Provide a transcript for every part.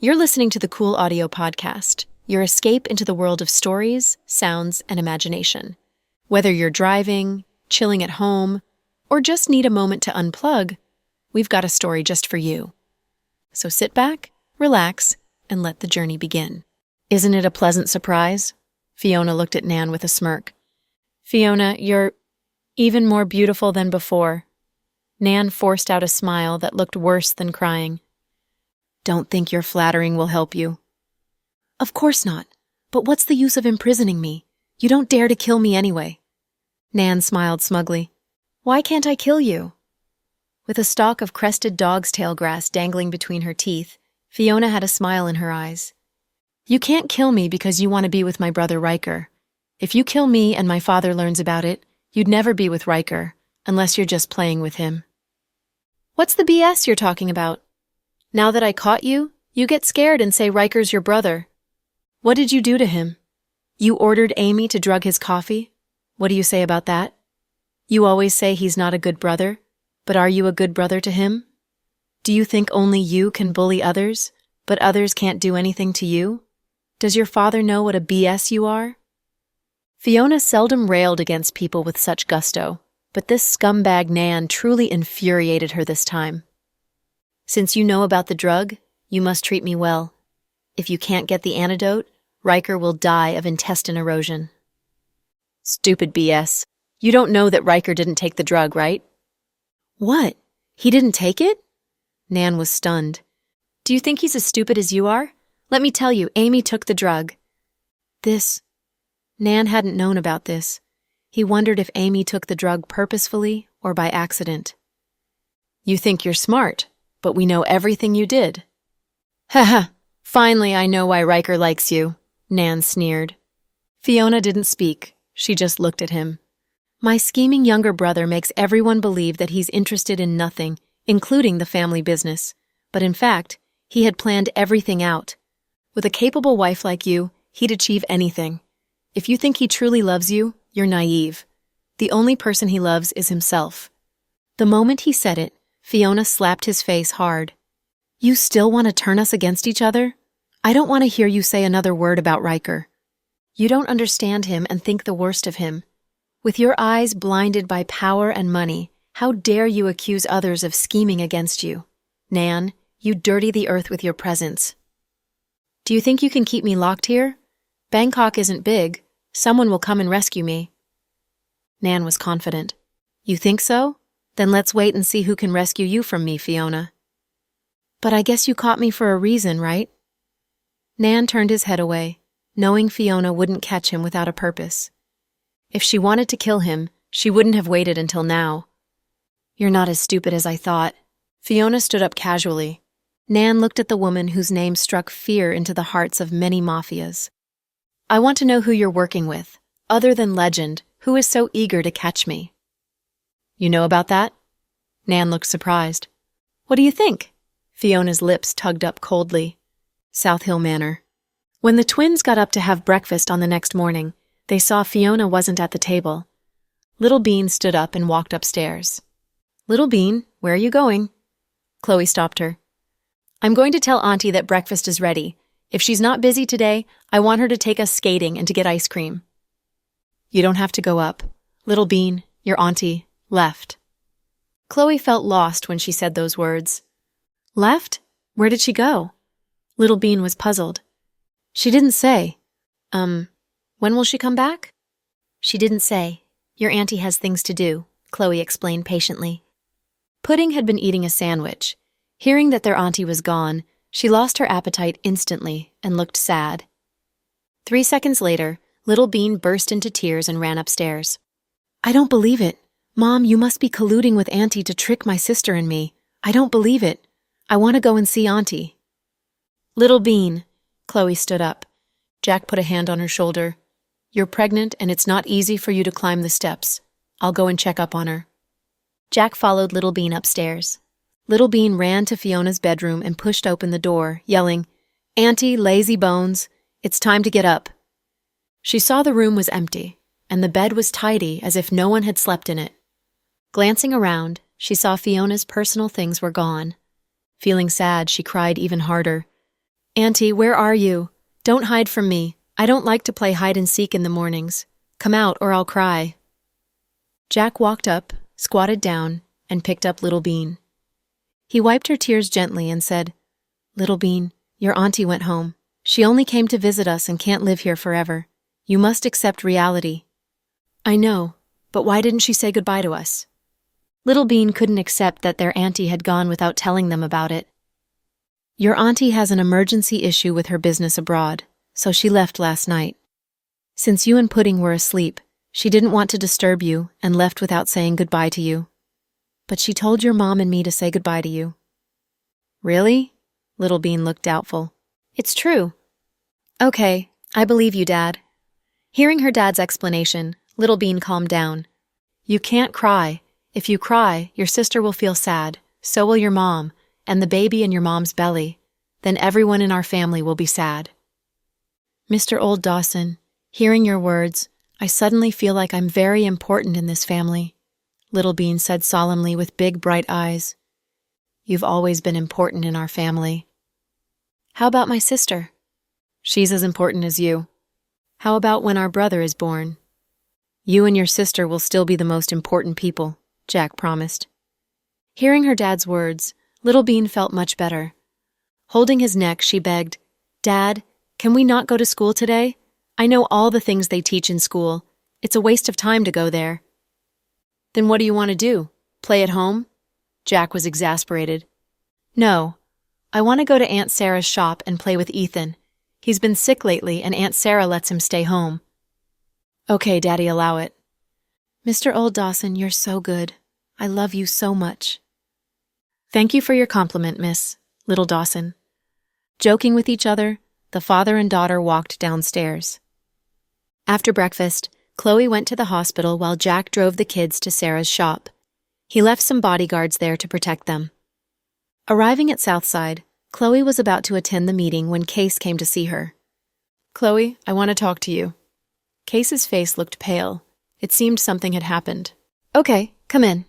You're listening to the Cool Audio Podcast, your escape into the world of stories, sounds, and imagination. Whether you're driving, chilling at home, or just need a moment to unplug, we've got a story just for you. So sit back, relax, and let the journey begin. Isn't it a pleasant surprise? Fiona looked at Nan with a smirk. Fiona, you're even more beautiful than before. Nan forced out a smile that looked worse than crying. Don't think your flattering will help you. Of course not. But what's the use of imprisoning me? You don't dare to kill me anyway. Nan smiled smugly. Why can't I kill you? With a stalk of crested dog's tail grass dangling between her teeth, Fiona had a smile in her eyes. You can't kill me because you want to be with my brother Riker. If you kill me and my father learns about it, you'd never be with Riker, unless you're just playing with him. What's the BS you're talking about? Now that I caught you, you get scared and say Riker's your brother. What did you do to him? You ordered Amy to drug his coffee? What do you say about that? You always say he's not a good brother, but are you a good brother to him? Do you think only you can bully others, but others can't do anything to you? Does your father know what a BS you are? Fiona seldom railed against people with such gusto, but this scumbag Nan truly infuriated her this time. Since you know about the drug, you must treat me well. If you can't get the antidote, Riker will die of intestine erosion. Stupid BS. You don't know that Riker didn't take the drug, right? What? He didn't take it? Nan was stunned. Do you think he's as stupid as you are? Let me tell you, Amy took the drug. Nan hadn't known about this. He wondered if Amy took the drug purposefully or by accident. You think you're smart, but we know everything you did. Haha, finally I know why Riker likes you, Nan sneered. Fiona didn't speak. She just looked at him. My scheming younger brother makes everyone believe that he's interested in nothing, including the family business. But in fact, he had planned everything out. With a capable wife like you, he'd achieve anything. If you think he truly loves you, you're naive. The only person he loves is himself. The moment he said it, Fiona slapped his face hard. You still want to turn us against each other? I don't want to hear you say another word about Riker. You don't understand him and think the worst of him. With your eyes blinded by power and money, how dare you accuse others of scheming against you? Nan, you dirty the earth with your presence. Do you think you can keep me locked here? Bangkok isn't big. Someone will come and rescue me. Nan was confident. You think so? Then let's wait and see who can rescue you from me, Fiona. But I guess you caught me for a reason, right? Nan turned his head away, knowing Fiona wouldn't catch him without a purpose. If she wanted to kill him, she wouldn't have waited until now. You're not as stupid as I thought. Fiona stood up casually. Nan looked at the woman whose name struck fear into the hearts of many mafias. I want to know who you're working with, other than Legend, who is so eager to catch me. You know about that? Nan looked surprised. What do you think? Fiona's lips tugged up coldly. South Hill Manor. When the twins got up to have breakfast on the next morning, they saw Fiona wasn't at the table. Little Bean stood up and walked upstairs. Little Bean, where are you going? Chloe stopped her. I'm going to tell Auntie that breakfast is ready. If she's not busy today, I want her to take us skating and to get ice cream. You don't have to go up. Little Bean, your auntie, left. Chloe felt lost when she said those words. Left? Where did she go? Little Bean was puzzled. She didn't say. When will she come back? She didn't say. Your auntie has things to do, Chloe explained patiently. Pudding had been eating a sandwich. Hearing that their auntie was gone, she lost her appetite instantly and looked sad. 3 seconds later, Little Bean burst into tears and ran upstairs. I don't believe it. Mom, you must be colluding with Auntie to trick my sister and me. I don't believe it. I want to go and see Auntie. Little Bean. Chloe stood up. Jack put a hand on her shoulder. You're pregnant and it's not easy for you to climb the steps. I'll go and check up on her. Jack followed Little Bean upstairs. Little Bean ran to Fiona's bedroom and pushed open the door, yelling, Auntie, lazy bones, it's time to get up. She saw the room was empty, and the bed was tidy as if no one had slept in it. Glancing around, she saw Fiona's personal things were gone. Feeling sad, she cried even harder. Auntie, where are you? Don't hide from me. I don't like to play hide and seek in the mornings. Come out or I'll cry. Jack walked up, squatted down, and picked up Little Bean. He wiped her tears gently and said, Little Bean, your auntie went home. She only came to visit us and can't live here forever. You must accept reality. I know, but why didn't she say goodbye to us? Little Bean couldn't accept that their auntie had gone without telling them about it. Your auntie has an emergency issue with her business abroad, so she left last night. Since you and Pudding were asleep, she didn't want to disturb you and left without saying goodbye to you. But she told your mom and me to say goodbye to you. Really? Little Bean looked doubtful. It's true. Okay, I believe you, Dad. Hearing her dad's explanation, Little Bean calmed down. You can't cry. If you cry, your sister will feel sad, so will your mom, and the baby in your mom's belly. Then everyone in our family will be sad. Mr. Old Dawson, hearing your words, I suddenly feel like I'm very important in this family, Little Bean said solemnly with big, bright eyes. You've always been important in our family. How about my sister? She's as important as you. How about when our brother is born? You and your sister will still be the most important people, Jack promised. Hearing her dad's words, Little Bean felt much better. Holding his neck, she begged, Dad, can we not go to school today? I know all the things they teach in school. It's a waste of time to go there. Then what do you want to do? Play at home? Jack was exasperated. No, I want to go to Aunt Sarah's shop and play with Ethan. He's been sick lately and Aunt Sarah lets him stay home. Okay, Daddy, allow it. Mr. Old Dawson, you're so good. I love you so much. Thank you for your compliment, Miss Little Dawson. Joking with each other, the father and daughter walked downstairs. After breakfast, Chloe went to the hospital while Jack drove the kids to Sarah's shop. He left some bodyguards there to protect them. Arriving at Southside, Chloe was about to attend the meeting when Case came to see her. Chloe, I want to talk to you. Case's face looked pale. It seemed something had happened. Okay, come in.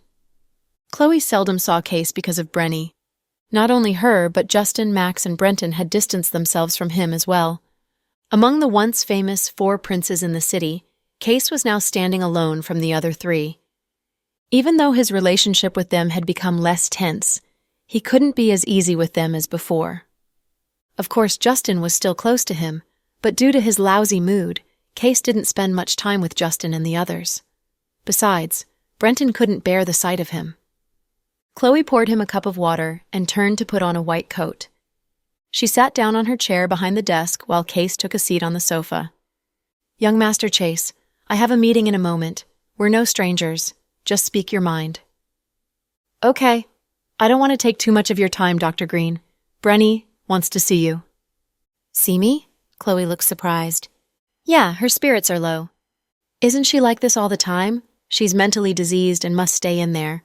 Chloe seldom saw Case because of Brenny. Not only her, but Justin, Max, and Brenton had distanced themselves from him as well. Among the once famous 4 princes in the city, Case was now standing alone from the other 3. Even though his relationship with them had become less tense, he couldn't be as easy with them as before. Of course, Justin was still close to him, but due to his lousy mood, Case didn't spend much time with Justin and the others. Besides, Brenton couldn't bear the sight of him. Chloe poured him a cup of water and turned to put on a white coat. She sat down on her chair behind the desk while Case took a seat on the sofa. Young Master Chase, I have a meeting in a moment. We're no strangers. Just speak your mind. Okay. I don't want to take too much of your time, Dr. Green. Brenny wants to see you. See me? Chloe looked surprised. Yeah, her spirits are low. Isn't she like this all the time? She's mentally diseased and must stay in there.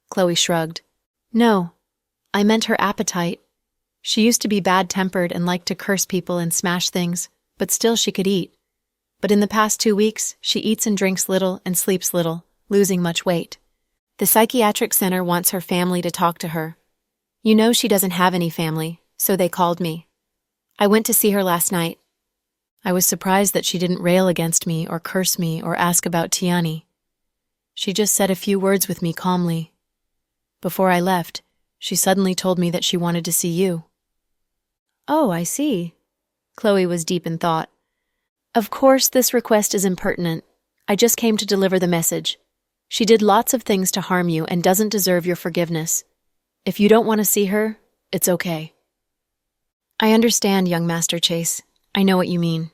Chloe shrugged. No, I meant her appetite. She used to be bad-tempered and liked to curse people and smash things, but still she could eat. But in the past 2 weeks, she eats and drinks little and sleeps little, losing much weight. The psychiatric center wants her family to talk to her. You know she doesn't have any family, so they called me. I went to see her last night. I was surprised that she didn't rail against me or curse me or ask about Tiani. She just said a few words with me calmly. Before I left, she suddenly told me that she wanted to see you. Oh, I see. Chloe was deep in thought. Of course, this request is impertinent. I just came to deliver the message. She did lots of things to harm you and doesn't deserve your forgiveness. If you don't want to see her, it's okay. I understand, young Master Chase. I know what you mean.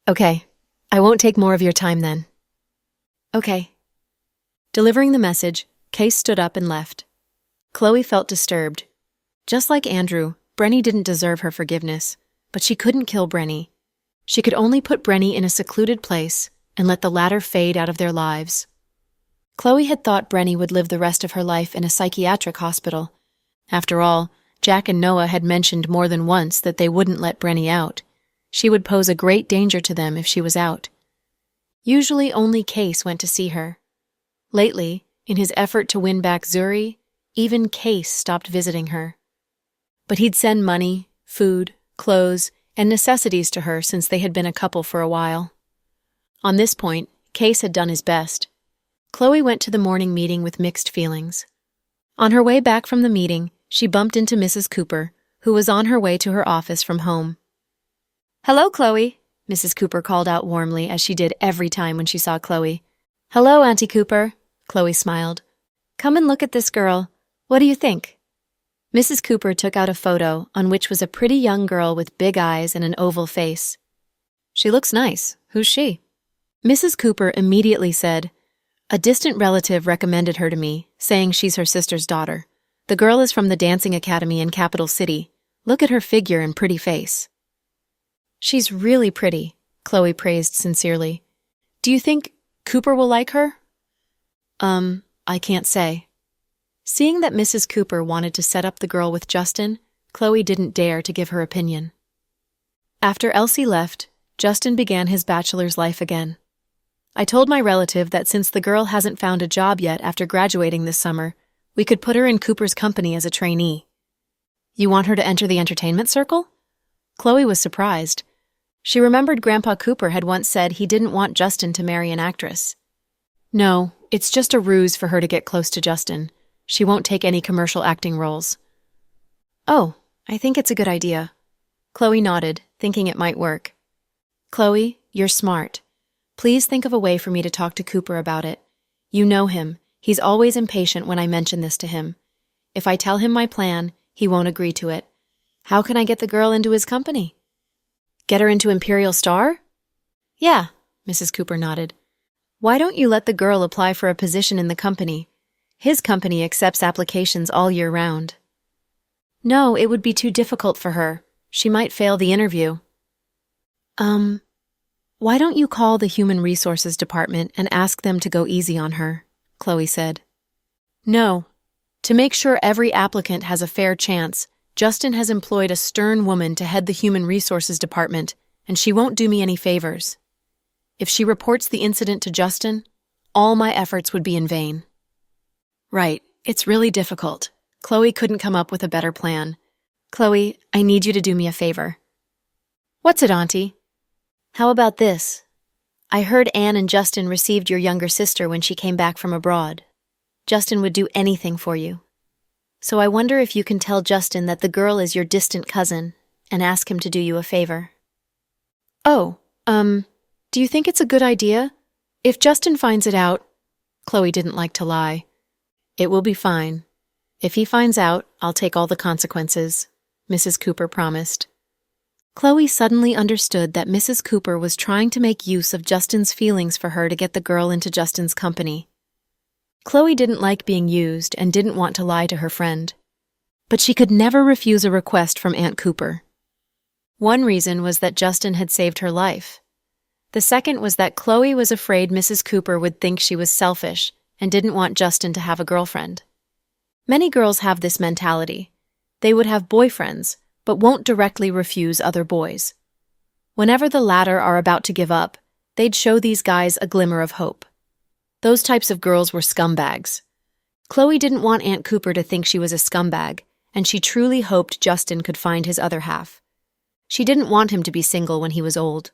Okay, I won't take more of your time then. Okay. Delivering the message, Case stood up and left. Chloe felt disturbed. Just like Andrew, Brenny didn't deserve her forgiveness, but she couldn't kill Brenny. She could only put Brenny in a secluded place and let the latter fade out of their lives. Chloe had thought Brenny would live the rest of her life in a psychiatric hospital. After all, Jack and Noah had mentioned more than once that they wouldn't let Brenny out. She would pose a great danger to them if she was out. Usually only Case went to see her. Lately, in his effort to win back Zuri, even Case stopped visiting her. But he'd send money, food, clothes, and necessities to her since they had been a couple for a while. On this point, Case had done his best. Chloe went to the morning meeting with mixed feelings. On her way back from the meeting, she bumped into Mrs. Cooper, who was on her way to her office from home. "Hello, Chloe," Mrs. Cooper called out warmly, as she did every time when she saw Chloe. "Hello, Auntie Cooper," Chloe smiled. "Come and look at this girl. What do you think?" Mrs. Cooper took out a photo on which was a pretty young girl with big eyes and an oval face. "She looks nice. Who's she?" Mrs. Cooper immediately said, "A distant relative recommended her to me, saying she's her sister's daughter. The girl is from the dancing academy in Capital City. Look at her figure and pretty face." "She's really pretty," Chloe praised sincerely. "Do you think Cooper will like her?" I can't say." Seeing that Mrs. Cooper wanted to set up the girl with Justin, Chloe didn't dare to give her opinion. After Elsie left, Justin began his bachelor's life again. "I told my relative that since the girl hasn't found a job yet after graduating this summer, we could put her in Cooper's company as a trainee." "You want her to enter the entertainment circle?" Chloe was surprised. She remembered Grandpa Cooper had once said he didn't want Justin to marry an actress. "No, it's just a ruse for her to get close to Justin. She won't take any commercial acting roles." "Oh, I think it's a good idea." Chloe nodded, thinking it might work. "Chloe, you're smart. Please think of a way for me to talk to Cooper about it. You know him. He's always impatient when I mention this to him. If I tell him my plan, he won't agree to it. How can I get the girl into his company?" "Get her into Imperial Star?" "Yeah," Mrs. Cooper nodded. "Why don't you let the girl apply for a position in the company? His company accepts applications all year round." "No, it would be too difficult for her. She might fail the interview." Why don't you call the Human Resources Department and ask them to go easy on her?" Chloe said. "No. To make sure every applicant has a fair chance, Justin has employed a stern woman to head the Human Resources Department, and she won't do me any favors. If she reports the incident to Justin, all my efforts would be in vain." "Right, it's really difficult." Chloe couldn't come up with a better plan. "Chloe, I need you to do me a favor." "What's it, Auntie?" "How about this? I heard Anne and Justin received your younger sister when she came back from abroad. Justin would do anything for you. So I wonder if you can tell Justin that the girl is your distant cousin and ask him to do you a favor." "Oh, do you think it's a good idea? If Justin finds it out..." Chloe didn't like to lie. "It will be fine. If he finds out, I'll take all the consequences," Mrs. Cooper promised. Chloe suddenly understood that Mrs. Cooper was trying to make use of Justin's feelings for her to get the girl into Justin's company. Chloe didn't like being used and didn't want to lie to her friend. But she could never refuse a request from Aunt Cooper. One reason was that Justin had saved her life. The second was that Chloe was afraid Mrs. Cooper would think she was selfish and didn't want Justin to have a girlfriend. Many girls have this mentality. They would have boyfriends, but won't directly refuse other boys. Whenever the latter are about to give up, they'd show these guys a glimmer of hope. Those types of girls were scumbags. Chloe didn't want Aunt Cooper to think she was a scumbag, and she truly hoped Justin could find his other half. She didn't want him to be single when he was old.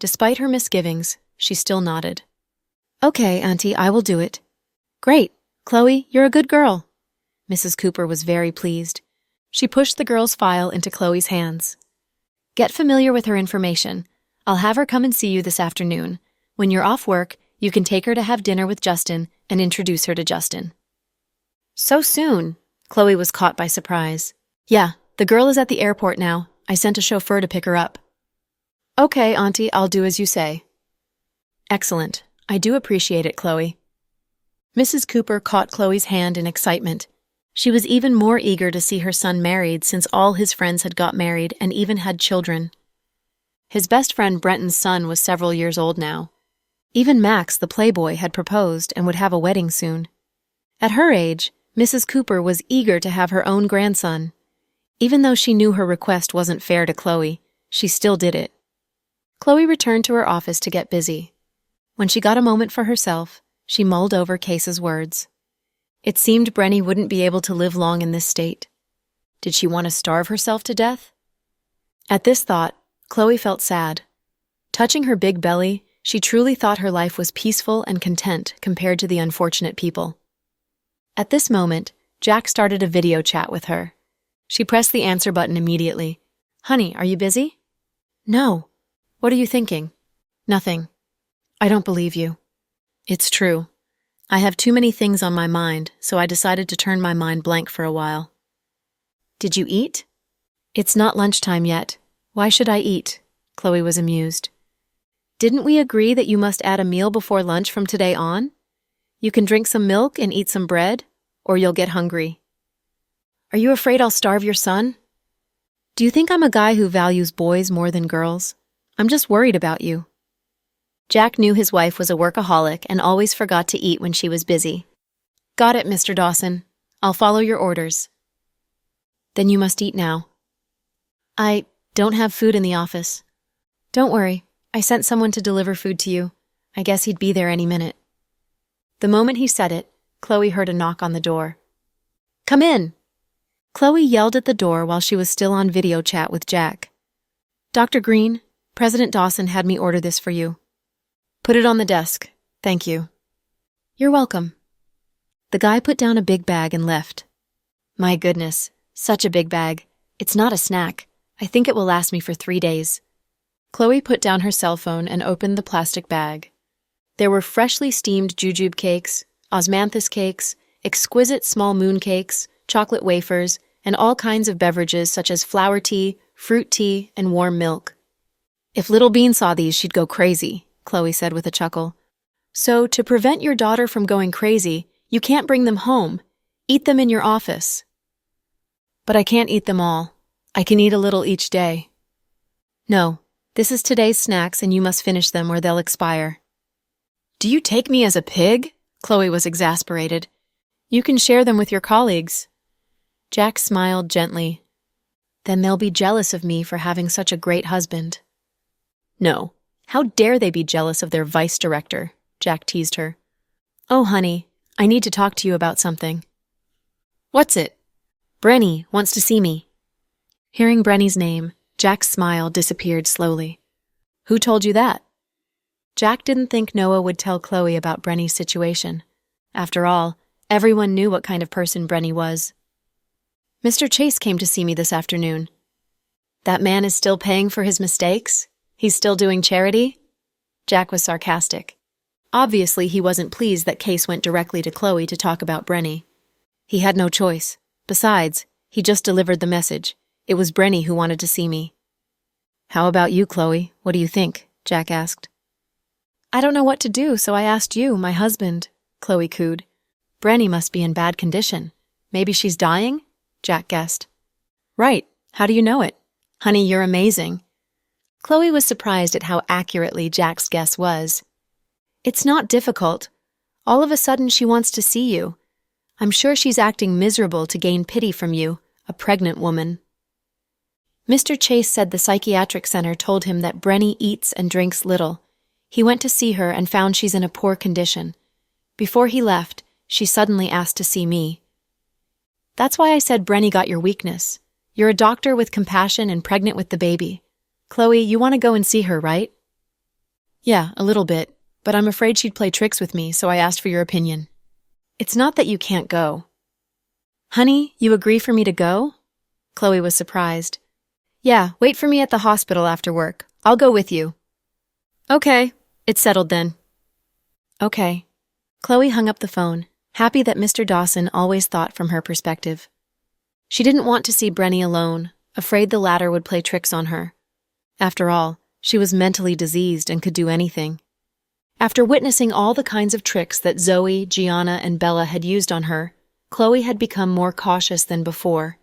Despite her misgivings, she still nodded. "Okay, Auntie, I will do it." "Great. Chloe, you're a good girl." Mrs. Cooper was very pleased. She pushed the girl's file into Chloe's hands. "Get familiar with her information. I'll have her come and see you this afternoon. When you're off work, you can take her to have dinner with Justin and introduce her to Justin." "So soon?" Chloe was caught by surprise. "Yeah, the girl is at the airport now. I sent a chauffeur to pick her up." "Okay, Auntie, I'll do as you say." "Excellent. I do appreciate it, Chloe." Mrs. Cooper caught Chloe's hand in excitement. She was even more eager to see her son married since all his friends had got married and even had children. His best friend Brenton's son was several years old now. Even Max, the playboy, had proposed and would have a wedding soon. At her age, Mrs. Cooper was eager to have her own grandson. Even though she knew her request wasn't fair to Chloe, she still did it. Chloe returned to her office to get busy. When she got a moment for herself, she mulled over Case's words. It seemed Brenny wouldn't be able to live long in this state. Did she want to starve herself to death? At this thought, Chloe felt sad. Touching her big belly, she truly thought her life was peaceful and content compared to the unfortunate people. At this moment, Jack started a video chat with her. She pressed the answer button immediately. "Honey, are you busy?" "No." "What are you thinking?" "Nothing." "I don't believe you." "It's true. I have too many things on my mind, so I decided to turn my mind blank for a while." "Did you eat?" "It's not lunchtime yet. Why should I eat?" Chloe was amused. "Didn't we agree that you must add a meal before lunch from today on? You can drink some milk and eat some bread, or you'll get hungry." "Are you afraid I'll starve your son?" "Do you think I'm a guy who values boys more than girls? I'm just worried about you." Jack knew his wife was a workaholic and always forgot to eat when she was busy. "Got it, Mr. Dawson. I'll follow your orders." "Then you must eat now." "I don't have food in the office." "Don't worry. I sent someone to deliver food to you. I guess he'd be there any minute." The moment he said it, Chloe heard a knock on the door. "Come in!" Chloe yelled at the door while she was still on video chat with Jack. "Dr. Green, President Dawson had me order this for you." "Put it on the desk. Thank you." "You're welcome." The guy put down a big bag and left. "My goodness, such a big bag. It's not a snack. I think it will last me for 3 days." Chloe put down her cell phone and opened the plastic bag. There were freshly steamed jujube cakes, osmanthus cakes, exquisite small moon cakes, chocolate wafers, and all kinds of beverages such as flower tea, fruit tea, and warm milk. "If Little Bean saw these, she'd go crazy," Chloe said with a chuckle. "So, to prevent your daughter from going crazy, you can't bring them home. Eat them in your office." "But I can't eat them all. I can eat a little each day." "No, this is today's snacks and you must finish them or they'll expire." "Do you take me as a pig?" Chloe was exasperated. "You can share them with your colleagues." Jack smiled gently. "Then they'll be jealous of me for having such a great husband." "No. How dare they be jealous of their vice director?" Jack teased her. "Oh, honey, I need to talk to you about something." "What's it?" "Brenny wants to see me." Hearing Brenny's name, Jack's smile disappeared slowly. "Who told you that?" Jack didn't think Noah would tell Chloe about Brenny's situation. After all, everyone knew what kind of person Brenny was. "Mr. Chase came to see me this afternoon." "That man is still paying for his mistakes? He's still doing charity?" Jack was sarcastic. Obviously, he wasn't pleased that Case went directly to Chloe to talk about Brenny. He had no choice. Besides, he just delivered the message. It was Brenny who wanted to see me. "How about you, Chloe? What do you think?" Jack asked. "I don't know what to do, so I asked you, my husband," Chloe cooed. "Brenny must be in bad condition. Maybe she's dying?" Jack guessed. "Right. How do you know it? Honey, you're amazing." Chloe was surprised at how accurately Jack's guess was. "It's not difficult. All of a sudden she wants to see you. I'm sure she's acting miserable to gain pity from you, a pregnant woman." Mr. Chase said the psychiatric center told him that Brenny eats and drinks little. He went to see her and found she's in a poor condition. Before he left, she suddenly asked to see me. "That's why I said Brenny got your weakness. You're a doctor with compassion and pregnant with the baby. Chloe, you want to go and see her, right?" "Yeah, a little bit, but I'm afraid she'd play tricks with me, so I asked for your opinion." "It's not that you can't go." "Honey, you agree for me to go?" Chloe was surprised. "Yeah, wait for me at the hospital after work. I'll go with you." "Okay, it's settled then." "Okay." Chloe hung up the phone, happy that Mr. Dawson always thought from her perspective. She didn't want to see Brenny alone, afraid the latter would play tricks on her. After all, she was mentally diseased and could do anything. After witnessing all the kinds of tricks that Zoe, Gianna, and Bella had used on her, Chloe had become more cautious than before.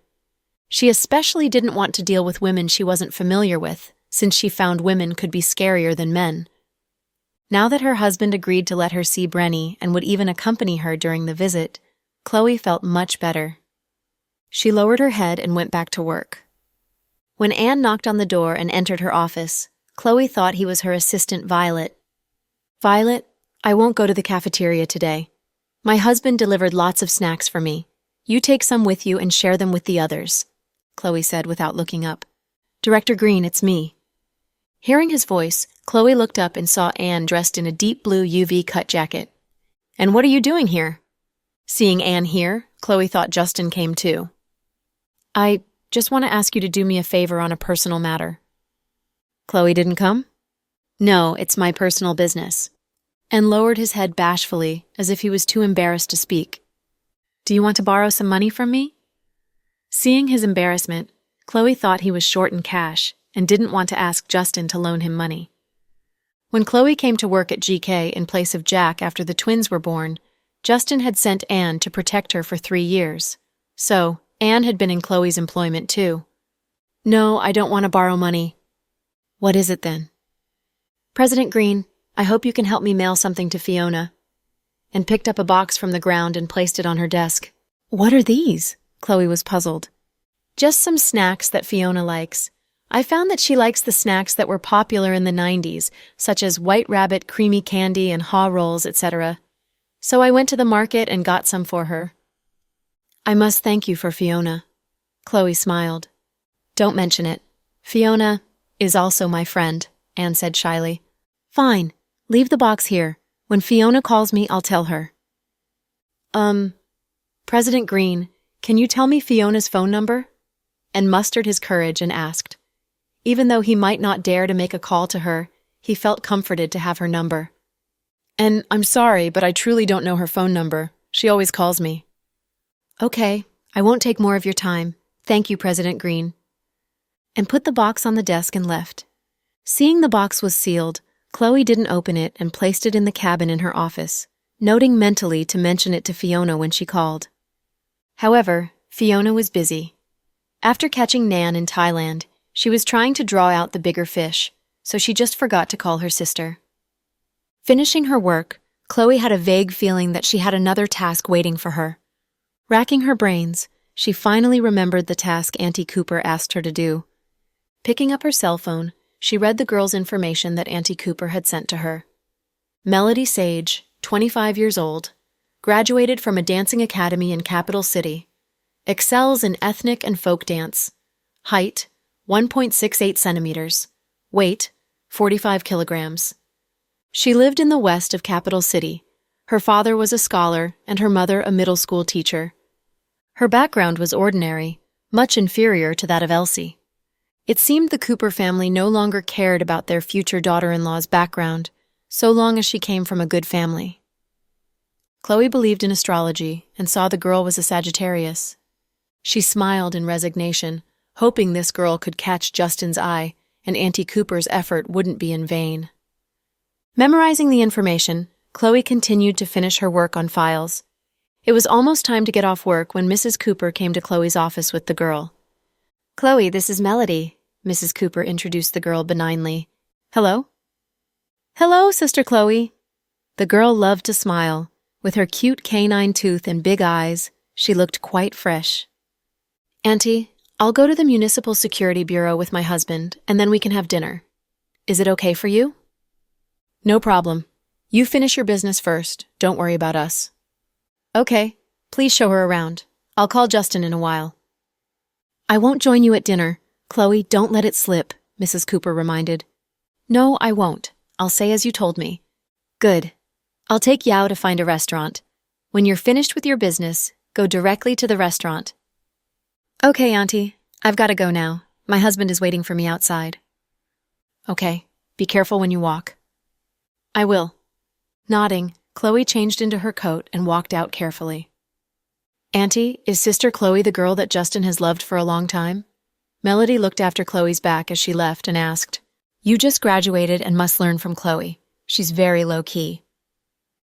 She especially didn't want to deal with women she wasn't familiar with, since she found women could be scarier than men. Now that her husband agreed to let her see Brenny and would even accompany her during the visit, Chloe felt much better. She lowered her head and went back to work. When Anne knocked on the door and entered her office, Chloe thought he was her assistant Violet. "Violet, I won't go to the cafeteria today. My husband delivered lots of snacks for me. You take some with you and share them with the others," Chloe said without looking up. Director Green, it's me. Hearing his voice, Chloe looked up and saw Anne dressed in a deep blue UV cut jacket. And what are you doing here? Seeing Anne here, Chloe thought Justin came too. I just want to ask you to do me a favor on a personal matter. Chloe didn't come? No, it's my personal business. And lowered his head bashfully, as if he was too embarrassed to speak. Do you want to borrow some money from me? Seeing his embarrassment, Chloe thought he was short in cash and didn't want to ask Justin to loan him money. When Chloe came to work at GK in place of Jack after the twins were born, Justin had sent Anne to protect her for 3 years. So, Anne had been in Chloe's employment too. No, I don't want to borrow money. What is it then? President Green, I hope you can help me mail something to Fiona. And picked up a box from the ground and placed it on her desk. What are these? Chloe was puzzled. Just some snacks that Fiona likes. I found that she likes the snacks that were popular in the 90s, such as White Rabbit creamy candy and Haw Rolls, etc. So I went to the market and got some for her. I must thank you for Fiona. Chloe smiled. Don't mention it. Fiona is also my friend, Anne said shyly. Fine. Leave the box here. When Fiona calls me, I'll tell her. President Green, can you tell me Fiona's phone number? And mustered his courage and asked. Even though he might not dare to make a call to her, he felt comforted to have her number. And I'm sorry, but I truly don't know her phone number. She always calls me. Okay, I won't take more of your time. Thank you, President Green. And put the box on the desk and left. Seeing the box was sealed, Chloe didn't open it and placed it in the cabin in her office, noting mentally to mention it to Fiona when she called. However, Fiona was busy. After catching Nan in Thailand, she was trying to draw out the bigger fish, so she just forgot to call her sister. Finishing her work, Chloe had a vague feeling that she had another task waiting for her. Racking her brains, she finally remembered the task Auntie Cooper asked her to do. Picking up her cell phone, she read the girl's information that Auntie Cooper had sent to her. Melody Sage, 25 years old, graduated from a dancing academy in Capital City, excels in ethnic and folk dance, height, 1.68 centimeters, weight, 45 kilograms. She lived in the west of Capital City. Her father was a scholar and her mother a middle school teacher. Her background was ordinary, much inferior to that of Elsie. It seemed the Cooper family no longer cared about their future daughter-in-law's background, so long as she came from a good family. Chloe believed in astrology and saw the girl was a Sagittarius. She smiled in resignation, hoping this girl could catch Justin's eye and Auntie Cooper's effort wouldn't be in vain. Memorizing the information, Chloe continued to finish her work on files. It was almost time to get off work when Mrs. Cooper came to Chloe's office with the girl. Chloe, this is Melody, Mrs. Cooper introduced the girl benignly. Hello? Hello, Sister Chloe. The girl loved to smile. With her cute canine tooth and big eyes, she looked quite fresh. Auntie, I'll go to the Municipal Security Bureau with my husband, and then we can have dinner. Is it okay for you? No problem. You finish your business first. Don't worry about us. Okay. Please show her around. I'll call Justin in a while. I won't join you at dinner. Chloe, don't let it slip, Mrs. Cooper reminded. No, I won't. I'll say as you told me. Good. I'll take Yao to find a restaurant. When you're finished with your business, go directly to the restaurant. Okay, Auntie. I've got to go now. My husband is waiting for me outside. Okay. Be careful when you walk. I will. Nodding, Chloe changed into her coat and walked out carefully. Auntie, is Sister Chloe the girl that Justin has loved for a long time? Melody looked after Chloe's back as she left and asked, You just graduated and must learn from Chloe. She's very low-key.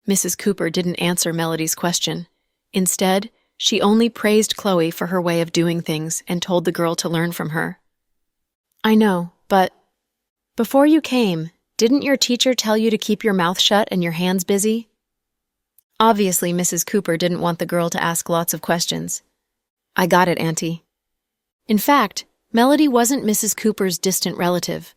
Mrs. Cooper didn't answer Melody's question. Instead, she only praised Chloe for her way of doing things and told the girl to learn from her. I know, but before you came, didn't your teacher tell you to keep your mouth shut and your hands busy? Obviously, Mrs. Cooper didn't want the girl to ask lots of questions. I got it, Auntie. In fact, Melody wasn't Mrs. Cooper's distant relative.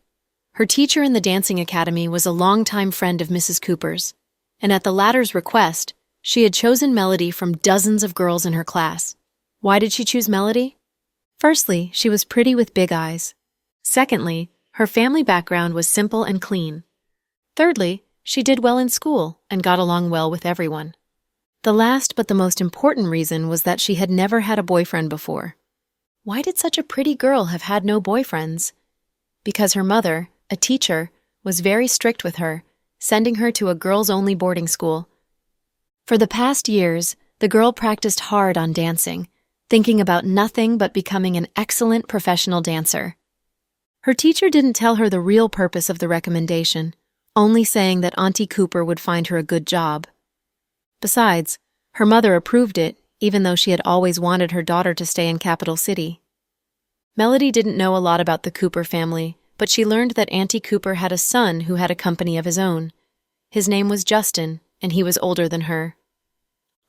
Her teacher in the dancing academy was a longtime friend of Mrs. Cooper's, and at the latter's request, she had chosen Melody from dozens of girls in her class. Why did she choose Melody? Firstly, she was pretty with big eyes. Secondly, her family background was simple and clean. Thirdly, she did well in school and got along well with everyone. The last but the most important reason was that she had never had a boyfriend before. Why did such a pretty girl have had no boyfriends? Because her mother, a teacher, was very strict with her, sending her to a girls-only boarding school. For the past years, the girl practiced hard on dancing, thinking about nothing but becoming an excellent professional dancer. Her teacher didn't tell her the real purpose of the recommendation, only saying that Auntie Cooper would find her a good job. Besides, her mother approved it, even though she had always wanted her daughter to stay in Capital City. Melody didn't know a lot about the Cooper family, but she learned that Auntie Cooper had a son who had a company of his own. His name was Justin, and he was older than her.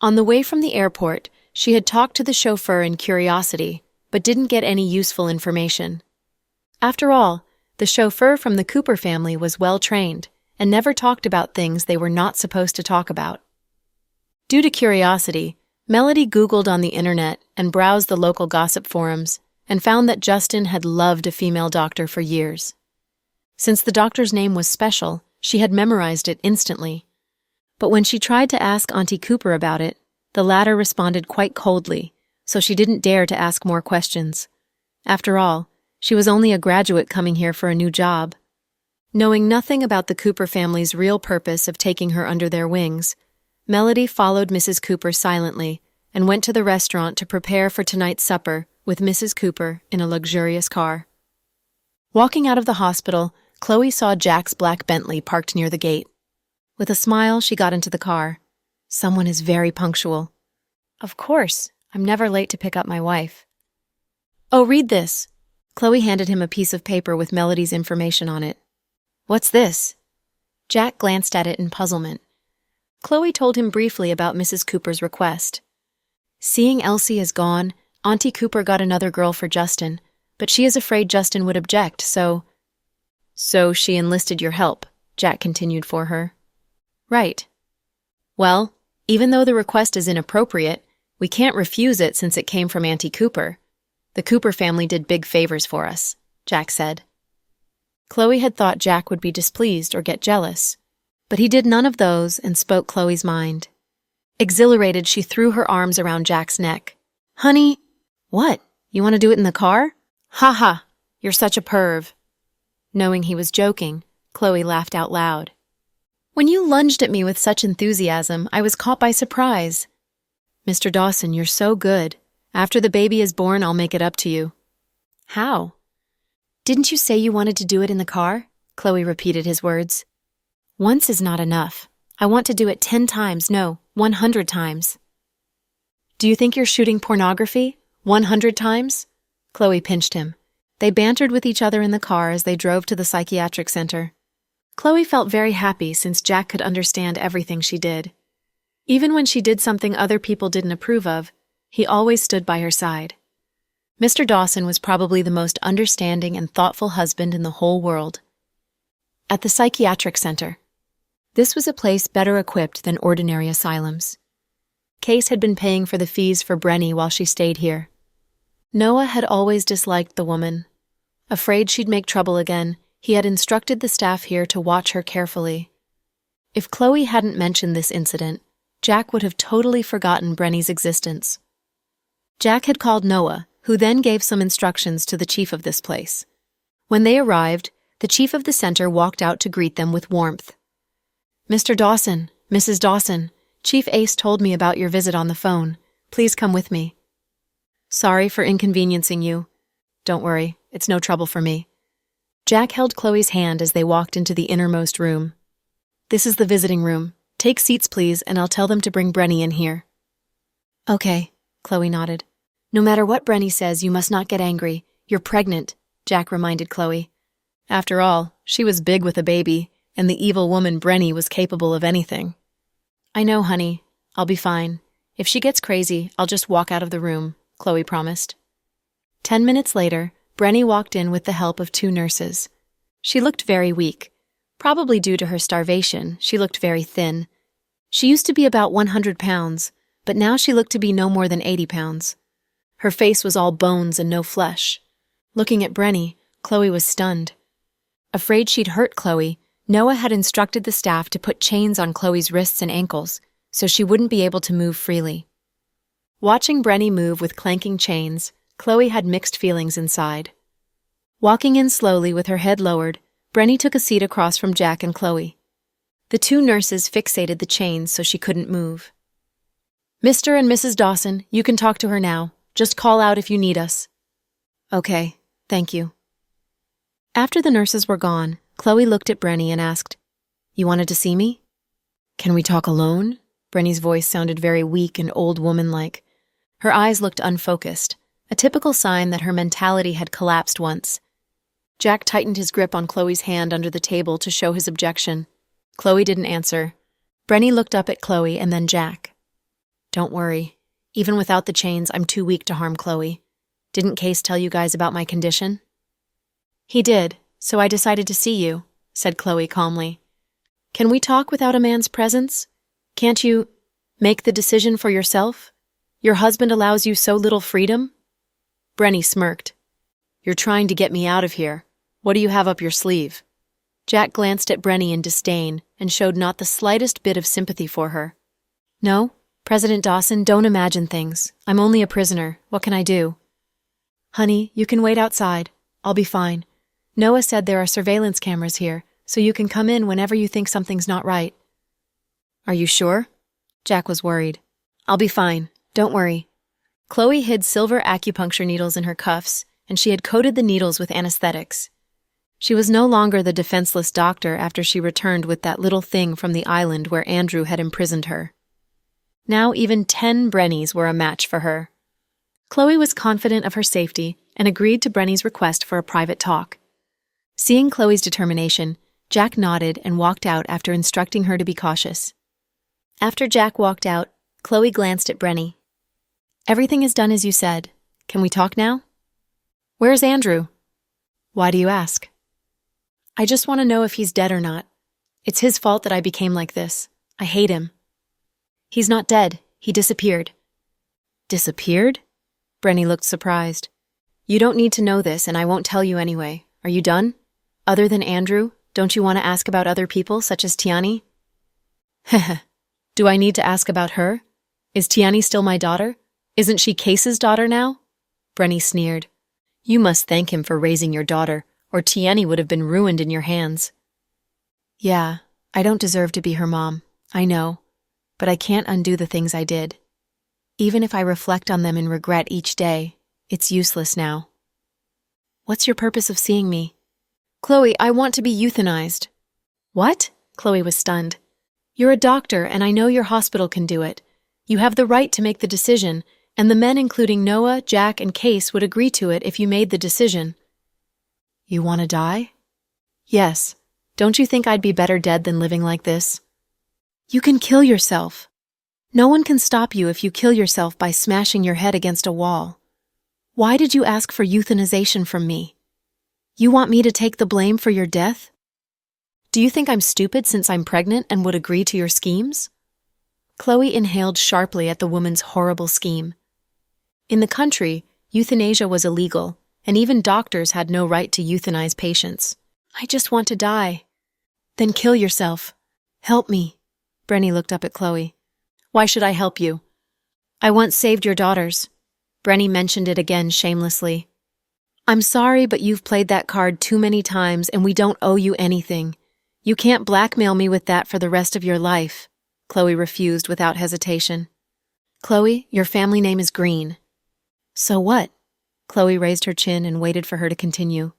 On the way from the airport, she had talked to the chauffeur in curiosity, but didn't get any useful information. After all, the chauffeur from the Cooper family was well-trained and never talked about things they were not supposed to talk about. Due to curiosity, Melody Googled on the internet and browsed the local gossip forums and found that Justin had loved a female doctor for years. Since the doctor's name was special, she had memorized it instantly. But when she tried to ask Auntie Cooper about it, the latter responded quite coldly, so she didn't dare to ask more questions. After all, she was only a graduate coming here for a new job. Knowing nothing about the Cooper family's real purpose of taking her under their wings, Melody followed Mrs. Cooper silently and went to the restaurant to prepare for tonight's supper with Mrs. Cooper in a luxurious car. Walking out of the hospital, Chloe saw Jack's black Bentley parked near the gate. With a smile, she got into the car. Someone is very punctual. Of course, I'm never late to pick up my wife. Oh, read this. Chloe handed him a piece of paper with Melody's information on it. What's this? Jack glanced at it in puzzlement. Chloe told him briefly about Mrs. Cooper's request. Seeing Elsie is gone, Auntie Cooper got another girl for Justin, but she is afraid Justin would object, so she enlisted your help, Jack continued for her. Right. Well, even though the request is inappropriate, we can't refuse it since it came from Auntie Cooper. The Cooper family did big favors for us, Jack said. Chloe had thought Jack would be displeased or get jealous, but he did none of those and spoke Chloe's mind. Exhilarated, she threw her arms around Jack's neck. Honey, what? You want to do it in the car? Ha ha, you're such a perv. Knowing he was joking, Chloe laughed out loud. When you lunged at me with such enthusiasm, I was caught by surprise. Mr. Dawson, you're so good. After the baby is born, I'll make it up to you. How? Didn't you say you wanted to do it in the car? Chloe repeated his words. Once is not enough. I want to do it 10 times, no, 100 times. Do you think you're shooting pornography? 100 times? Chloe pinched him. They bantered with each other in the car as they drove to the psychiatric center. Chloe felt very happy since Jack could understand everything she did. Even when she did something other people didn't approve of, he always stood by her side. Mr. Dawson was probably the most understanding and thoughtful husband in the whole world. At the psychiatric center. This was a place better equipped than ordinary asylums. Case had been paying for the fees for Brenny while she stayed here. Noah had always disliked the woman. Afraid she'd make trouble again, he had instructed the staff here to watch her carefully. If Chloe hadn't mentioned this incident, Jack would have totally forgotten Brenny's existence. Jack had called Noah, who then gave some instructions to the chief of this place. When they arrived, the chief of the center walked out to greet them with warmth. Mr. Dawson, Mrs. Dawson, Chief Ace told me about your visit on the phone. Please come with me. Sorry for inconveniencing you. Don't worry, it's no trouble for me. Jack held Chloe's hand as they walked into the innermost room. This is the visiting room. Take seats, please, and I'll tell them to bring Brenny in here. Okay, Chloe nodded. No matter what Brenny says, you must not get angry. You're pregnant, Jack reminded Chloe. After all, she was big with a baby, and the evil woman Brenny was capable of anything. I know, honey. I'll be fine. If she gets crazy, I'll just walk out of the room, Chloe promised. 10 minutes later, Brenny walked in with the help of 2 nurses. She looked very weak. Probably due to her starvation, she looked very thin. She used to be about 100 pounds, but now she looked to be no more than 80 pounds. Her face was all bones and no flesh. Looking at Brenny, Chloe was stunned. Afraid she'd hurt Chloe, Noah had instructed the staff to put chains on Chloe's wrists and ankles so she wouldn't be able to move freely. Watching Brenny move with clanking chains, Chloe had mixed feelings inside. Walking in slowly with her head lowered, Brenny took a seat across from Jack and Chloe. The two nurses fixated the chains so she couldn't move. "Mr. and Mrs. Dawson, you can talk to her now. Just call out if you need us." "Okay, thank you." After the nurses were gone, Chloe looked at Brenny and asked, "You wanted to see me?" "Can we talk alone?" Brenny's voice sounded very weak and old woman-like. Her eyes looked unfocused, a typical sign that her mentality had collapsed once. Jack tightened his grip on Chloe's hand under the table to show his objection. Chloe didn't answer. Brenny looked up at Chloe and then Jack. "Don't worry. Even without the chains, I'm too weak to harm Chloe. Didn't Case tell you guys about my condition?" "He did, so I decided to see you," said Chloe calmly. "Can we talk without a man's presence? Can't you make the decision for yourself? Your husband allows you so little freedom?" Brenny smirked. "You're trying to get me out of here. What do you have up your sleeve?" Jack glanced at Brenny in disdain and showed not the slightest bit of sympathy for her. "No, President Dawson, don't imagine things. I'm only a prisoner. What can I do?" "Honey, you can wait outside. I'll be fine. Noah said there are surveillance cameras here, so you can come in whenever you think something's not right." "Are you sure?" Jack was worried. "I'll be fine. Don't worry." Chloe hid silver acupuncture needles in her cuffs, and she had coated the needles with anesthetics. She was no longer the defenseless doctor after she returned with that little thing from the island where Andrew had imprisoned her. Now even 10 Brennys were a match for her. Chloe was confident of her safety and agreed to Brenny's request for a private talk. Seeing Chloe's determination, Jack nodded and walked out after instructing her to be cautious. After Jack walked out, Chloe glanced at Brenny. "Everything is done as you said. Can we talk now?" "Where's Andrew?" "Why do you ask?" "I just want to know if he's dead or not. It's his fault that I became like this. I hate him." "He's not dead. He disappeared." "Disappeared?" Brenny looked surprised. "You don't need to know this, and I won't tell you anyway. Are you done? Other than Andrew, don't you want to ask about other people, such as Tiani?" "Heh. Do I need to ask about her? Is Tiani still my daughter? Isn't she Case's daughter now?" Brenny sneered. "You must thank him for raising your daughter, or Tiani would have been ruined in your hands." "Yeah, I don't deserve to be her mom. I know. But I can't undo the things I did. Even if I reflect on them in regret each day, it's useless now." "What's your purpose of seeing me?" "Chloe, I want to be euthanized." "What?" Chloe was stunned. "You're a doctor, and I know your hospital can do it. You have the right to make the decision, and the men including Noah, Jack, and Case would agree to it if you made the decision." "You want to die?" "Yes. Don't you think I'd be better dead than living like this?" "You can kill yourself. No one can stop you if you kill yourself by smashing your head against a wall. Why did you ask for euthanization from me? You want me to take the blame for your death? Do you think I'm stupid since I'm pregnant and would agree to your schemes?" Chloe inhaled sharply at the woman's horrible scheme. In the country, euthanasia was illegal, and even doctors had no right to euthanize patients. "I just want to die." "Then kill yourself. Help me." Brenny looked up at Chloe. "Why should I help you?" "I once saved your daughters." Brenny mentioned it again shamelessly. "I'm sorry, but you've played that card too many times and we don't owe you anything. You can't blackmail me with that for the rest of your life." Chloe refused without hesitation. "Chloe, your family name is Green." "So what?" Chloe raised her chin and waited for her to continue.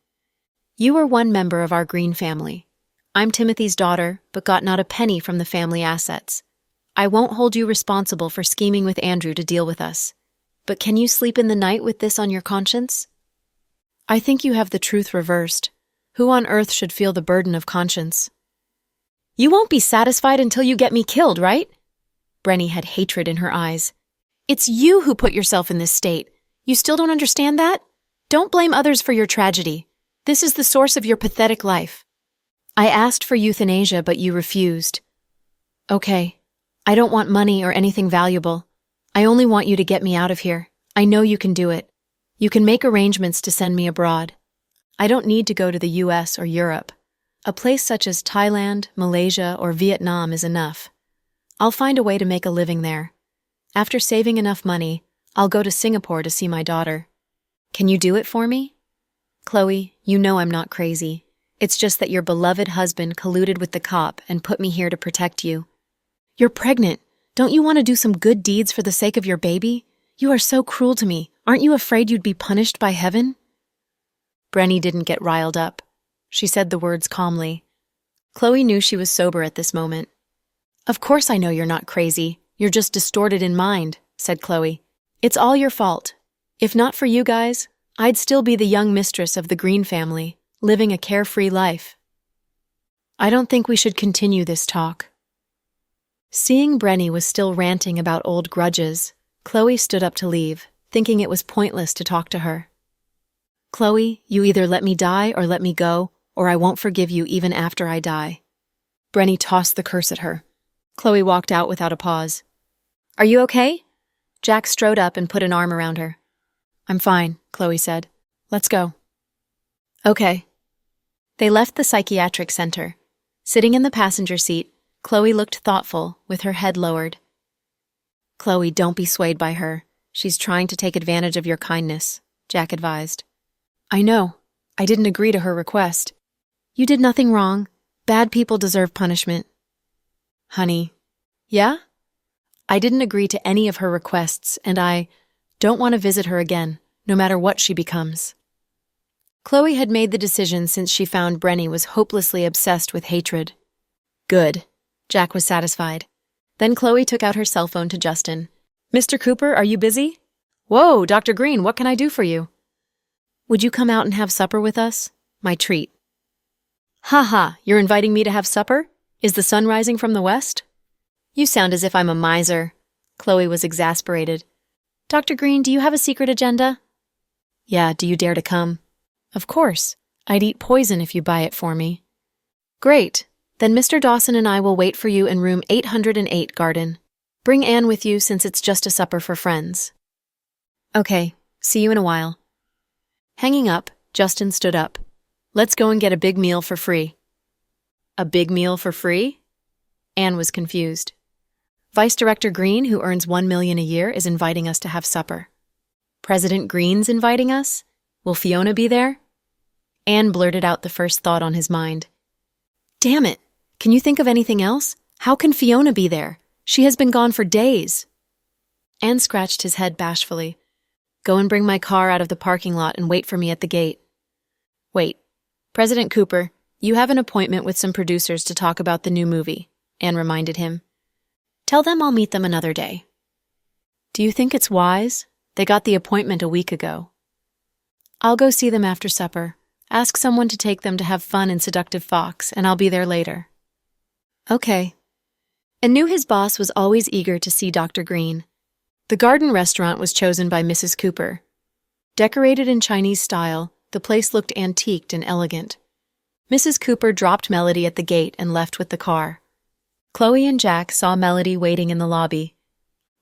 "You are one member of our Green family. I'm Timothy's daughter, but got not a penny from the family assets. I won't hold you responsible for scheming with Andrew to deal with us. But can you sleep in the night with this on your conscience?" "I think you have the truth reversed. Who on earth should feel the burden of conscience?" "You won't be satisfied until you get me killed, right?" Brenny had hatred in her eyes. "It's you who put yourself in this state. You still don't understand that? Don't blame others for your tragedy. This is the source of your pathetic life. I asked for euthanasia, but you refused." "Okay. I don't want money or anything valuable. I only want you to get me out of here. I know you can do it. You can make arrangements to send me abroad." I don't need to go to the US or Europe. A place such as Thailand, Malaysia, or Vietnam is enough. I'll find a way to make a living there. After saving enough money, I'll go to Singapore to see my daughter. Can you do it for me? Chloe, you know I'm not crazy. It's just that your beloved husband colluded with the cop and put me here to protect you. You're pregnant. Don't you want to do some good deeds for the sake of your baby? You are so cruel to me. Aren't you afraid you'd be punished by heaven? Brenny didn't get riled up. She said the words calmly. Chloe knew she was sober at this moment. Of course I know you're not crazy. You're just distorted in mind, said Chloe. It's all your fault. If not for you guys, I'd still be the young mistress of the Green family, living a carefree life. I don't think we should continue this talk. Seeing Brenny was still ranting about old grudges, Chloe stood up to leave, thinking it was pointless to talk to her. Chloe, you either let me die or let me go, or I won't forgive you even after I die. Brenny tossed the curse at her. Chloe walked out without a pause. Are you okay? Jack strode up and put an arm around her. I'm fine, Chloe said. Let's go. Okay. They left the psychiatric center. Sitting in the passenger seat, Chloe looked thoughtful, with her head lowered. Chloe, don't be swayed by her. She's trying to take advantage of your kindness, Jack advised. I know. I didn't agree to her request. You did nothing wrong. Bad people deserve punishment. Honey. Yeah? I didn't agree to any of her requests, and I don't want to visit her again, no matter what she becomes. Chloe had made the decision since she found Brenny was hopelessly obsessed with hatred. Good. Jack was satisfied. Then Chloe took out her cell phone to Justin. Mr. Cooper, are you busy? Whoa, Dr. Green, what can I do for you? Would you come out and have supper with us? My treat. Ha ha, you're inviting me to have supper? Is the sun rising from the west? You sound as if I'm a miser. Chloe was exasperated. Dr. Green, do you have a secret agenda? Yeah, do you dare to come? Of course. I'd eat poison if you buy it for me. Great. Then Mr. Dawson and I will wait for you in room 808, Garden. Bring Anne with you since it's just a supper for friends. Okay, see you in a while. Hanging up, Justin stood up. Let's go and get a big meal for free. A big meal for free? Anne was confused. Vice Director Green, who earns $1 million a year, is inviting us to have supper. President Green's inviting us? Will Fiona be there? Anne blurted out the first thought on his mind. Damn it! Can you think of anything else? How can Fiona be there? She has been gone for days. Anne scratched his head bashfully. Go and bring my car out of the parking lot and wait for me at the gate. Wait. President Cooper, you have an appointment with some producers to talk about the new movie, Anne reminded him. Tell them I'll meet them another day. Do you think it's wise? They got the appointment a week ago. I'll go see them after supper. Ask someone to take them to have fun in Seductive Fox, and I'll be there later. Okay. And knew his boss was always eager to see Dr. Green. The Garden restaurant was chosen by Mrs. Cooper. Decorated in Chinese style, the place looked antiqued and elegant. Mrs. Cooper dropped Melody at the gate and left with the car. Chloe and Jack saw Melody waiting in the lobby.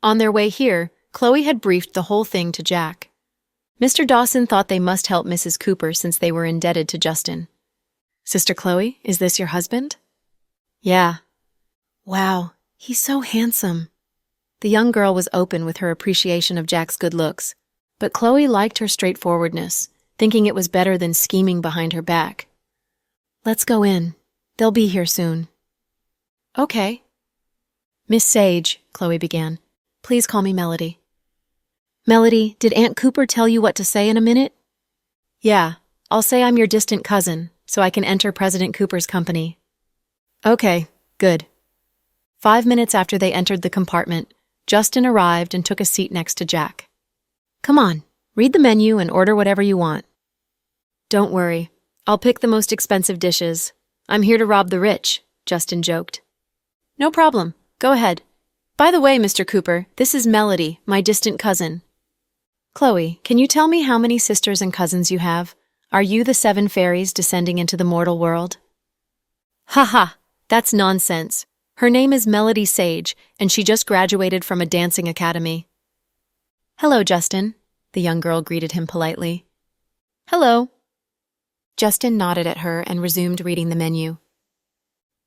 On their way here, Chloe had briefed the whole thing to Jack. Mr. Dawson thought they must help Mrs. Cooper since they were indebted to Justin. Sister Chloe, is this your husband? Yeah. Wow, he's so handsome. The young girl was open with her appreciation of Jack's good looks, but Chloe liked her straightforwardness, thinking it was better than scheming behind her back. Let's go in. They'll be here soon. Okay. Miss Sage, Chloe began. Please call me Melody. Melody, did Aunt Cooper tell you what to say in a minute? Yeah, I'll say I'm your distant cousin, so I can enter President Cooper's company. Okay, good. 5 minutes after they entered the compartment, Justin arrived and took a seat next to Jack. Come on, read the menu and order whatever you want. Don't worry, I'll pick the most expensive dishes. I'm here to rob the rich, Justin joked. No problem, go ahead. By the way, Mr. Cooper, this is Melody, my distant cousin. Chloe, can you tell me how many sisters and cousins you have? Are you the 7 fairies descending into the mortal world? Ha ha, that's nonsense. Her name is Melody Sage, and she just graduated from a dancing academy. Hello, Justin, the young girl greeted him politely. Hello. Justin nodded at her and resumed reading the menu.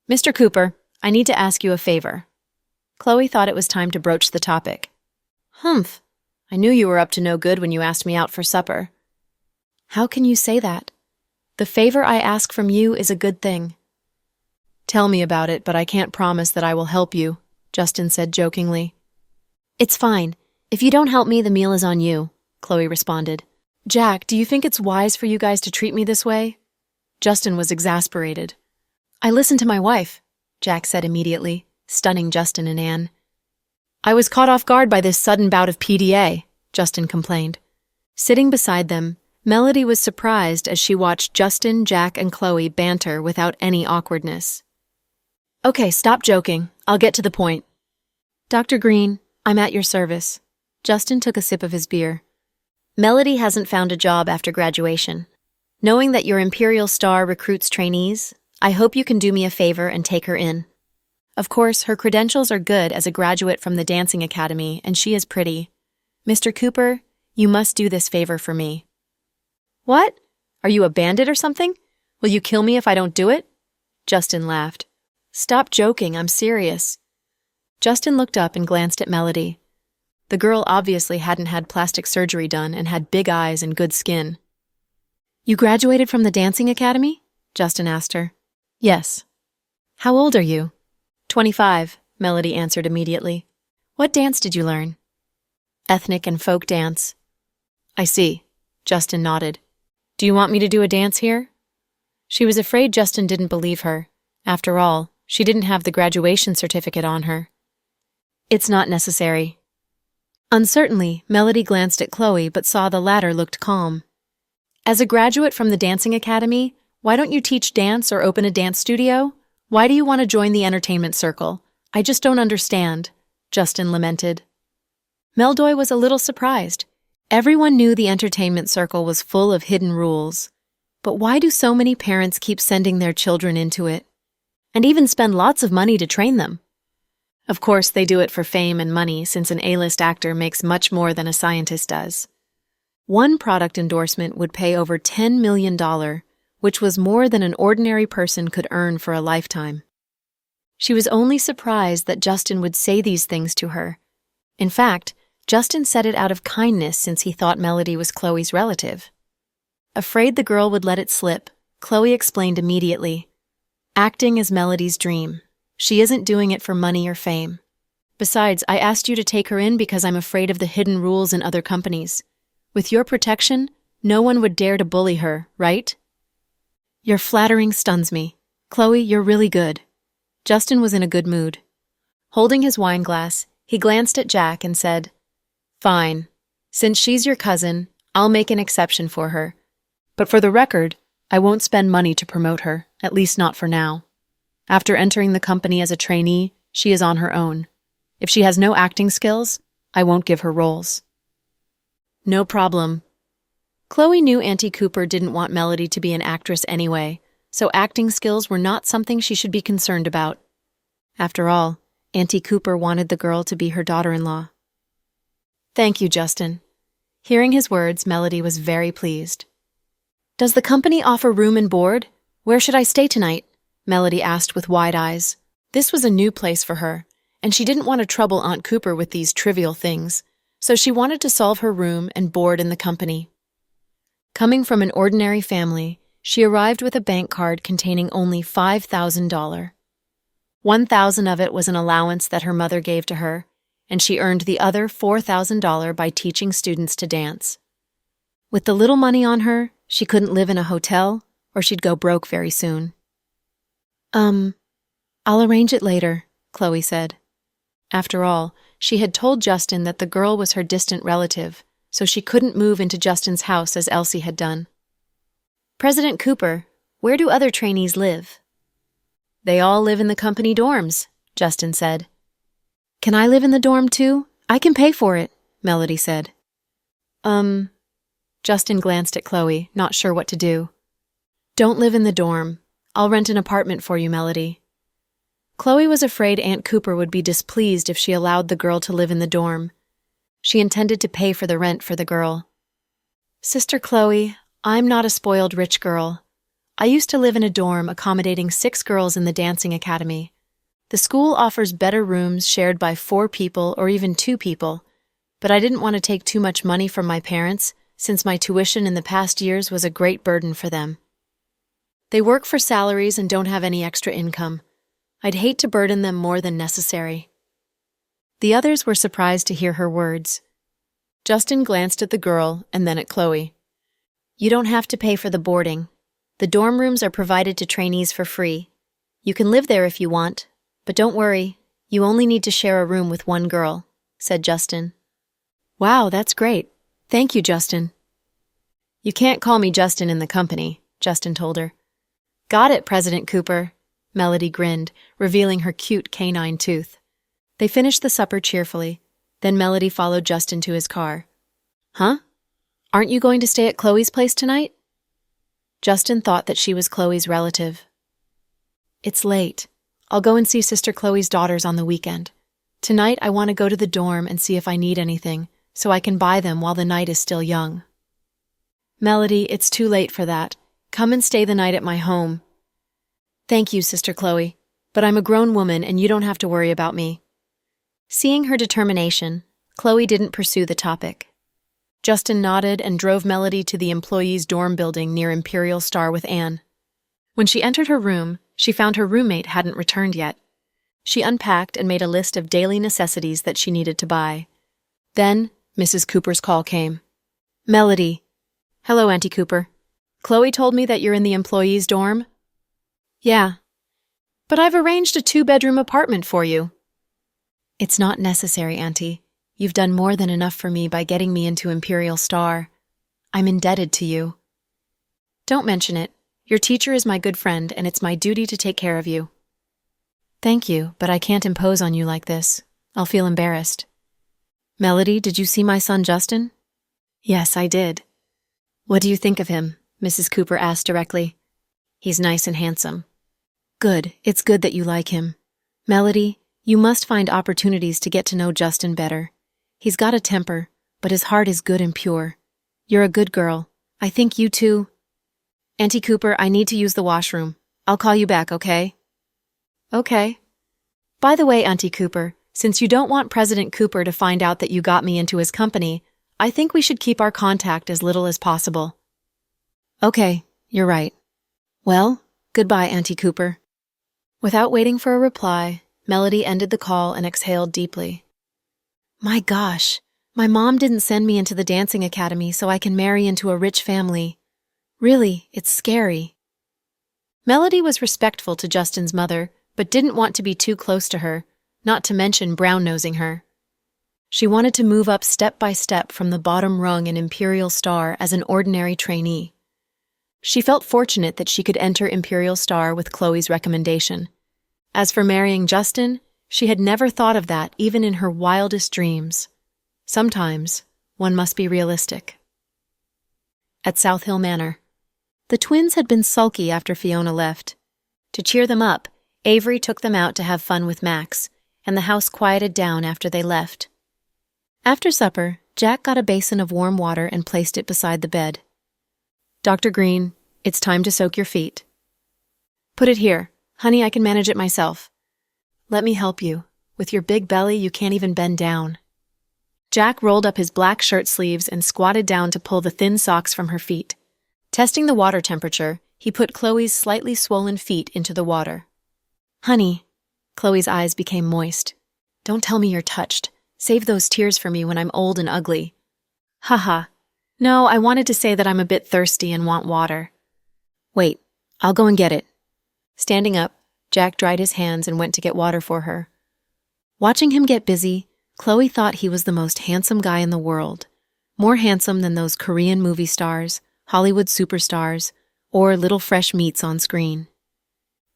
Mr. Cooper, I need to ask you a favor. Chloe thought it was time to broach the topic. Humph. I knew you were up to no good when you asked me out for supper. How can you say that? The favor I ask from you is a good thing. Tell me about it, but I can't promise that I will help you, Justin said jokingly. It's fine. If you don't help me, the meal is on you, Chloe responded. Jack, do you think it's wise for you guys to treat me this way? Justin was exasperated. I listened to my wife, Jack said immediately, stunning Justin and Anne. I was caught off guard by this sudden bout of PDA, Justin complained. Sitting beside them, Melody was surprised as she watched Justin, Jack, and Chloe banter without any awkwardness. Okay, stop joking. I'll get to the point. Dr. Green, I'm at your service. Justin took a sip of his beer. Melody hasn't found a job after graduation. Knowing that your Imperial Star recruits trainees, I hope you can do me a favor and take her in. Of course, her credentials are good as a graduate from the dancing academy, and she is pretty. Mr. Cooper, you must do this favor for me. What? Are you a bandit or something? Will you kill me if I don't do it? Justin laughed. Stop joking, I'm serious. Justin looked up and glanced at Melody. The girl obviously hadn't had plastic surgery done and had big eyes and good skin. You graduated from the dancing academy? Justin asked her. Yes. How old are you? 25, Melody answered immediately. What dance did you learn? Ethnic and folk dance. I see. Justin nodded. Do you want me to do a dance here? She was afraid Justin didn't believe her. After all, she didn't have the graduation certificate on her. It's not necessary. Uncertainly, Melody glanced at Chloe but saw the latter looked calm. As a graduate from the dancing academy, why don't you teach dance or open a dance studio? Why do you want to join the entertainment circle? I just don't understand, Justin lamented. Meldoy was a little surprised. Everyone knew the entertainment circle was full of hidden rules. But why do so many parents keep sending their children into it? And even spend lots of money to train them? Of course, they do it for fame and money since an A-list actor makes much more than a scientist does. One product endorsement would pay over $10 million, which was more than an ordinary person could earn for a lifetime. She was only surprised that Justin would say these things to her. In fact, Justin said it out of kindness since he thought Melody was Chloe's relative. Afraid the girl would let it slip, Chloe explained immediately. Acting is Melody's dream. She isn't doing it for money or fame. Besides, I asked you to take her in because I'm afraid of the hidden rules in other companies. With your protection, no one would dare to bully her, right? Your flattering stuns me. Chloe, you're really good. Justin was in a good mood. Holding his wine glass, he glanced at Jack and said, Fine. Since she's your cousin, I'll make an exception for her. But for the record, I won't spend money to promote her, at least not for now. After entering the company as a trainee, she is on her own. If she has no acting skills, I won't give her roles. No problem. Chloe knew Auntie Cooper didn't want Melody to be an actress anyway, so acting skills were not something she should be concerned about. After all, Auntie Cooper wanted the girl to be her daughter-in-law. Thank you, Justin. Hearing his words, Melody was very pleased. Does the company offer room and board? Where should I stay tonight? Melody asked with wide eyes. This was a new place for her, and she didn't want to trouble Aunt Cooper with these trivial things, so she wanted to solve her room and board in the company. Coming from an ordinary family, she arrived with a bank card containing only $5,000. $1,000 of it was an allowance that her mother gave to her, and she earned the other $4,000 by teaching students to dance. With the little money on her, she couldn't live in a hotel, or she'd go broke very soon. I'll arrange it later, Chloe said. After all, she had told Justin that the girl was her distant relative, so she couldn't move into Justin's house as Elsie had done. President Cooper, where do other trainees live? They all live in the company dorms, Justin said. Can I live in the dorm too? I can pay for it, Melody said. Justin glanced at Chloe, not sure what to do. Don't live in the dorm. I'll rent an apartment for you, Melody. Chloe was afraid Aunt Cooper would be displeased if she allowed the girl to live in the dorm. She intended to pay for the rent for the girl. Sister Chloe, I'm not a spoiled rich girl. I used to live in a dorm accommodating 6 girls in the dancing academy. The school offers better rooms shared by 4 people or even 2 people, but I didn't want to take too much money from my parents since my tuition in the past years was a great burden for them. They work for salaries and don't have any extra income. I'd hate to burden them more than necessary. The others were surprised to hear her words. Justin glanced at the girl and then at Chloe. You don't have to pay for the boarding. The dorm rooms are provided to trainees for free. You can live there if you want, but don't worry, you only need to share a room with 1 girl, said Justin. Wow, that's great. Thank you, Justin. You can't call me Justin in the company, Justin told her. Got it, President Cooper. Melody grinned, revealing her cute canine tooth. They finished the supper cheerfully. Then Melody followed Justin to his car. Huh? Aren't you going to stay at Chloe's place tonight? Justin thought that she was Chloe's relative. It's late. I'll go and see Sister Chloe's daughters on the weekend. Tonight I want to go to the dorm and see if I need anything, so I can buy them while the night is still young. Melody, it's too late for that. Come and stay the night at my home. Thank you, Sister Chloe, but I'm a grown woman and you don't have to worry about me. Seeing her determination, Chloe didn't pursue the topic. Justin nodded and drove Melody to the employees' dorm building near Imperial Star with Anne. When she entered her room, she found her roommate hadn't returned yet. She unpacked and made a list of daily necessities that she needed to buy. Then, Mrs. Cooper's call came. Melody. Hello, Auntie Cooper. Chloe told me that you're in the employees' dorm? Yeah. But I've arranged a 2-bedroom apartment for you. It's not necessary, Auntie. You've done more than enough for me by getting me into Imperial Star. I'm indebted to you. Don't mention it. Your teacher is my good friend, and it's my duty to take care of you. Thank you, but I can't impose on you like this. I'll feel embarrassed. Melody, did you see my son Justin? Yes, I did. What do you think of him? Mrs. Cooper asked directly. He's nice and handsome. Good, it's good that you like him. Melody, you must find opportunities to get to know Justin better. He's got a temper, but his heart is good and pure. You're a good girl. I think you too. Auntie Cooper, I need to use the washroom. I'll call you back, okay? Okay. By the way, Auntie Cooper, since you don't want President Cooper to find out that you got me into his company, I think we should keep our contact as little as possible. Okay, you're right. Well, goodbye, Auntie Cooper. Without waiting for a reply, Melody ended the call and exhaled deeply. My gosh, my mom didn't send me into the dancing academy so I can marry into a rich family. Really, it's scary. Melody was respectful to Justin's mother, but didn't want to be too close to her, not to mention brown-nosing her. She wanted to move up step by step from the bottom rung in Imperial Star as an ordinary trainee. She felt fortunate that she could enter Imperial Star with Chloe's recommendation. As for marrying Justin, she had never thought of that even in her wildest dreams. Sometimes, one must be realistic. At South Hill Manor. The twins had been sulky after Fiona left. To cheer them up, Avery took them out to have fun with Max, and the house quieted down after they left. After supper, Jack got a basin of warm water and placed it beside the bed. Dr. Green, it's time to soak your feet. Put it here. Honey, I can manage it myself. Let me help you. With your big belly, you can't even bend down. Jack rolled up his black shirt sleeves and squatted down to pull the thin socks from her feet. Testing the water temperature, he put Chloe's slightly swollen feet into the water. Honey, Chloe's eyes became moist. Don't tell me you're touched. Save those tears for me when I'm old and ugly. Haha. No, I wanted to say that I'm a bit thirsty and want water. Wait, I'll go and get it. Standing up, Jack dried his hands and went to get water for her. Watching him get busy, Chloe thought he was the most handsome guy in the world. More handsome than those Korean movie stars, Hollywood superstars, or little fresh meats on screen.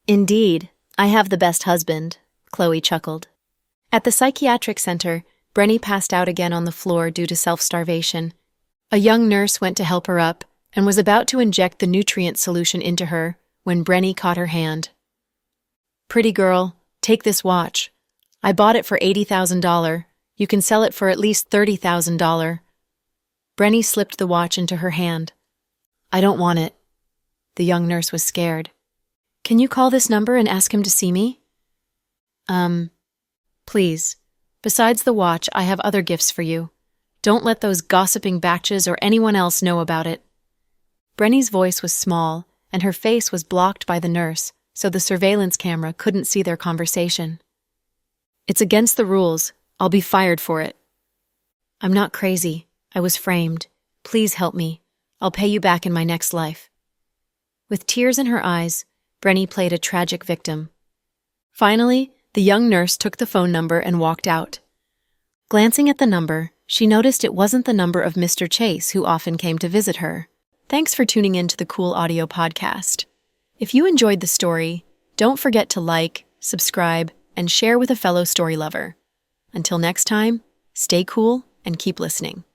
Indeed, I have the best husband, Chloe chuckled. At the psychiatric center, Brenny passed out again on the floor due to self-starvation. A young nurse went to help her up and was about to inject the nutrient solution into her when Brenny caught her hand. Pretty girl, take this watch. I bought it for $80,000. You can sell it for at least $30,000. Brenny slipped the watch into her hand. I don't want it. The young nurse was scared. Can you call this number and ask him to see me? Please. Besides the watch, I have other gifts for you. Don't let those gossiping batches or anyone else know about it. Brenny's voice was small, and her face was blocked by the nurse, so the surveillance camera couldn't see their conversation. It's against the rules. I'll be fired for it. I'm not crazy. I was framed. Please help me. I'll pay you back in my next life. With tears in her eyes, Brenny played a tragic victim. Finally, the young nurse took the phone number and walked out. Glancing at the number, she noticed it wasn't the number of Mr. Chase, who often came to visit her. Thanks for tuning in to the Cool Audio Podcast. If you enjoyed the story, don't forget to like, subscribe, and share with a fellow story lover. Until next time, stay cool and keep listening.